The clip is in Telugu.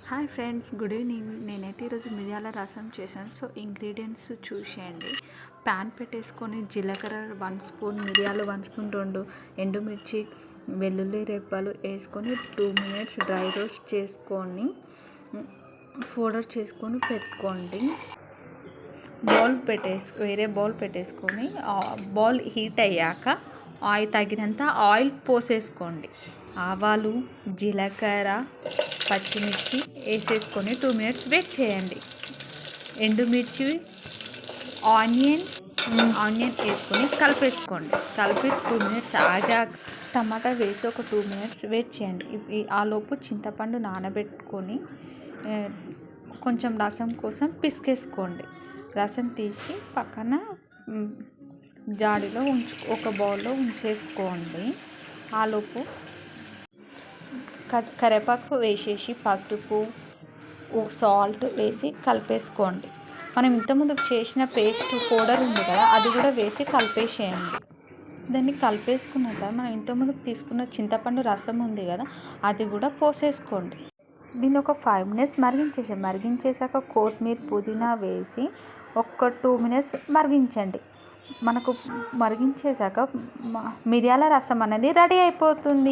Hi friends, good evening. నేనైతే ఈరోజు మిరియాల రసం చేశాను. సో ఇంగ్రీడియంట్స్ చూసేయండి. ప్యాన్ పెట్టేసుకొని జీలకర్ర 1 స్పూన్, మిరియాలు 1 స్పూన్, 2 ఎండుమిర్చి, వెల్లుల్లి రెబ్బలు వేసుకొని 2 minutes డ్రై రోస్ట్ చేసుకొని పౌడర్ చేసుకొని పెట్టుకోండి. వేరే బౌల్ పెట్టేసుకొని బౌల్ హీట్ అయ్యాక తగినంత ఆయిల్ పోసేసుకోండి. ఆవాలు, జీలకర్ర, పచ్చిమిర్చి వేసేసుకొని 2 minutes వెయిట్ చేయండి. ఎండుమిర్చి, ఆనియన్ వేసుకొని కలిపేసుకోండి. కలిపి 2 minutes ఆగాక టమాటా వేసి ఒక 2 minutes వెయిట్ చేయండి. ఆలోపు చింతపండు నానబెట్టుకొని కొంచెం రసం కోసం పిసికేసుకోండి. రసం తీసి పక్కన జాడీలో ఒక బౌల్లో ఉంచేసుకోండి. ఆలోపు కరివేపాకు వేసేసి పసుపు, సాల్ట్ వేసి కలిపేసుకోండి. మనం ఇంతకుముందు చేసిన పేస్ట్ పౌడర్ ఉంది కదా, అది కూడా వేసి కలిపేసేయండి. దాన్ని కలిపేసుకున్నాక మనం ఇంతకుముందు తీసుకున్న చింతపండు రసం ఉంది కదా, అది కూడా పోసేసుకోండి. దీన్ని ఒక 5 minutes మరిగించేసాక కొత్తిమీర, పుదీనా వేసి ఒక 2 minutes మరిగించండి. మనకు మరిగించేసాక మిరియాల రసం అనేది రెడీ అయిపోతుంది.